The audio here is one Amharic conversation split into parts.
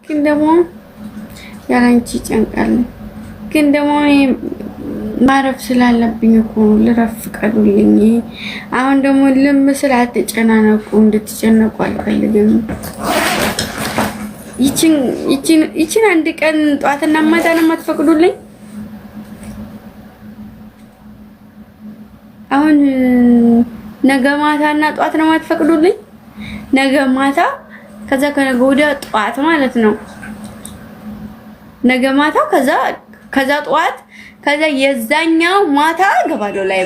ግን ደግሞ ያላንቺ ጨንቃል። ግን ደግሞ ማረፍ ስላለብኝ እኮ ልረፍ ፍቀዱልኝ። አሁን ደግሞ ልምስል አትጨናነቁ፣ እንድትጨነቁ አልፈልግም። ይቺን አንድ ቀን ጧትና ማታ ነው የማትፈቅዱልኝ? አሁን ነገ ማታና ጧት ነው የማትፈቅዱልኝ? ነገ ማታ ከዛ ከነገ ወዲያ ጧት ማለት ነው። ነገ ማታ ከዛ ጧት ከዛ የዛኛው ማታ ገባለው ላይ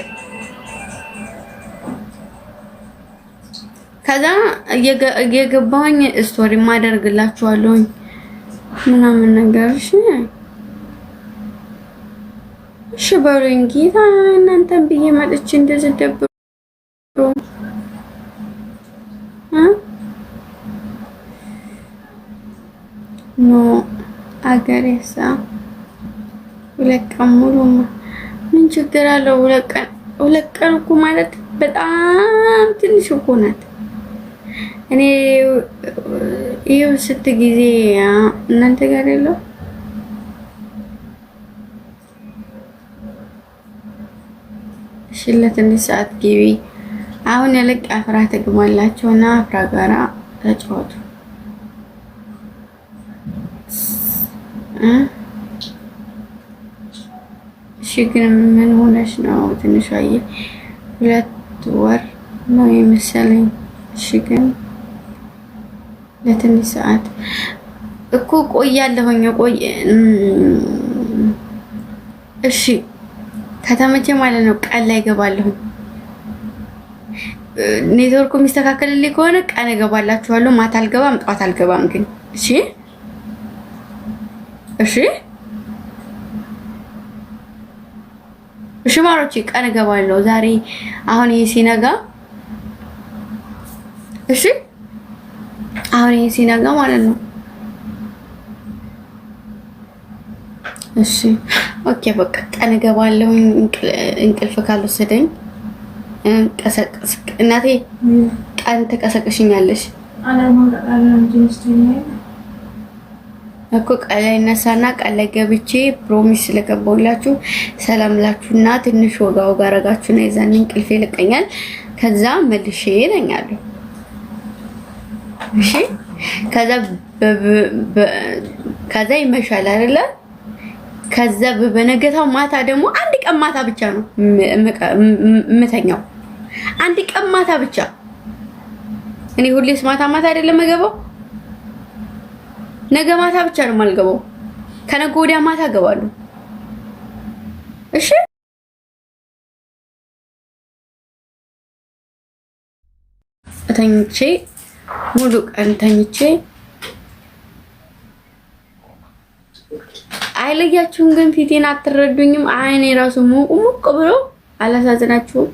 ከዛ የገባኝ ስቶሪ ማደርግላችኋለሁ ምናምን ነገር። እሺ በሉኝ ጌታ። እናንተን ብዬ መጥቼ እንደዚህ ደብሮ ኖ አገሬሳ ሁለት ቀን ሙሉ ምን ችግር አለው? ሁለት ቀን እኮ ማለት በጣም ትንሽ እኮ ናት። እኔ ይኸው ስንት ጊዜ እናንተ ጋር የለው ሽለት እንደ ሰዓት ግቢ። አሁን ያለቅ አፍራ ተግማላችሁና አፍራ ጋራ ተጫወቱ። እሺ ግን ምን ሆነሽ ነው? ትንሿዬ 2 ወር ነው የመሰለኝ። እሺ ግን ለትንሽ ሰዓት እኮ ቆያለሁኝ። እሺ ከተመቼ ማለት ነው ቀን ላይ እገባለሁ። ኔትወርኩ የሚስተካከልልኝ ከሆነ ቀን እገባላችኋለሁ። ማታ አልገባም፣ ጧት አልገባም ግን እሺ እሺ እሺ ማሮቼ ቀን እገባለሁ ዛሬ አሁን ይሄ ሲነጋ። እሺ አሁን ይሄ ሲነጋ ማለት ነው። እሺ ኦኬ በቃ ቀን እገባለሁ። እንቅልፍ ካልወሰደኝ ቀሰቅስ እናቴ ቀን ተቀሰቅሽኛለሽ እኮ ቃል ላይ ነሳና ቃል ላይ ገብቼ ፕሮሚስ ስለገባሁላችሁ ሰላም ላችሁና ትንሽ ወጋ አረጋችሁና የዛን እንቅልፍ ይልቀኛል። ከዛ መልሼ እተኛለሁ። እሺ ከዛ ይመሻል አይደለ? ከዛ በነገታው ማታ ደግሞ አንድ ቀን ማታ ብቻ ነው የምተኛው። አንድ ቀን ማታ ብቻ። እኔ ሁሌስ ማታ አይደለም የምገባው። ነገ ማታ ብቻ ነው የማልገባው። ከነገ ወዲያ ማታ እገባለሁ። እሺ ተኝቼ ሙሉ ቀን ተኝቼ አይለያችሁም። ግን ፊቴን አትረዱኝም። አይኔ ራሱ ሙቅ ብሎ አላሳዝናችሁም።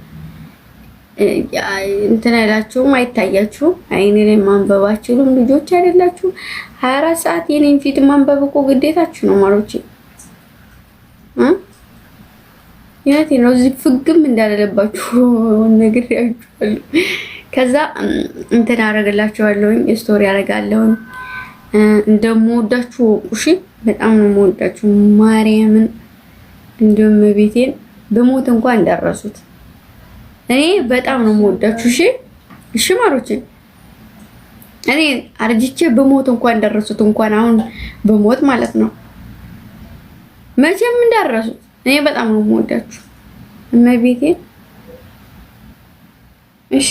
እንትን አይላችሁም፣ አይታያችሁም። አይኔ ላይ ማንበባችሁም ልጆች አይደላችሁም። 24 ሰዓት የኔን ፊት ማንበብ እኮ ግዴታችሁ ነው ማሮቼ። ያቴ ነው እዚህ ፍግም እንዳለባችሁ ነግሬያችኋለሁ። ከዛ እንትን አደርግላችኋለሁ፣ ስቶሪ አደርጋለሁ። እንደምወዳችሁ እሺ፣ በጣም ነው የምወዳችሁ ማርያምን። እንደውም ቤቴን በሞት እንኳን እንዳረሱት እኔ በጣም ነው የምወዳችሁ። እሺ እሺ ማሮቼ፣ እኔ አርጅቼ በሞት እንኳን እንዳረሱት እንኳን አሁን በሞት ማለት ነው መቼም እንዳረሱት እኔ በጣም ነው የምወዳችሁ እመቤቴን። እሺ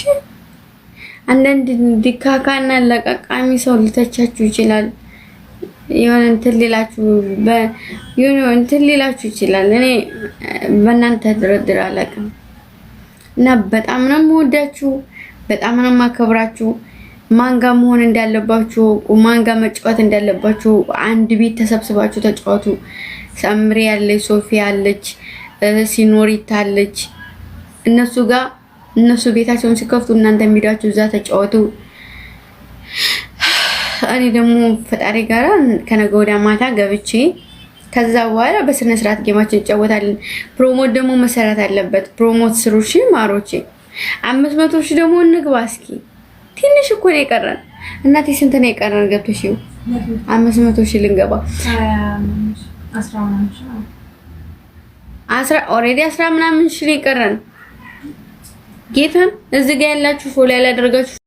አንዳንድ ዲካካና ለቃቃሚ ሰው ሊተቻችሁ ይችላል። የሆነ እንትን ሊላችሁ ይችላል። እኔ በእናንተ ድርድር አላውቅም። እና በጣም ነው የምወዳችሁ፣ በጣም ነው የማከብራችሁ። ማንጋ መሆን እንዳለባችሁ፣ ማንጋ መጫወት እንዳለባችሁ አንድ ቤት ተሰብስባችሁ ተጫወቱ። ሳምሪ ያለች፣ ሶፊያ አለች፣ ሲኖሪታ አለች። እነሱ ቤታቸውን ሲከፍቱ እናንተ ሄዳችሁ እዛ ተጫወቱ። እኔ ደግሞ ፈጣሪ ጋር ከነገ ወዲያ ማታ ገብቼ ከዛ በኋላ በስነ ስርዓት ጌማችን እንጫወታለን። ፕሮሞት ደግሞ መሰራት አለበት። ፕሮሞት ስሩ እሺ ማሮቼ። 500 ሺህ ደግሞ እንግባ እስኪ። ትንሽ እኮ ነው የቀረን እናቴ። ስንት ነው የቀረን? ገብተሽ 500 ሺህ ልንገባ 10 ኦሬዲ 10 ምናምን ሺህ ይቀረን ጌታን እዚህ ጋር ያላችሁ ፎሎ ያላደረጋችሁ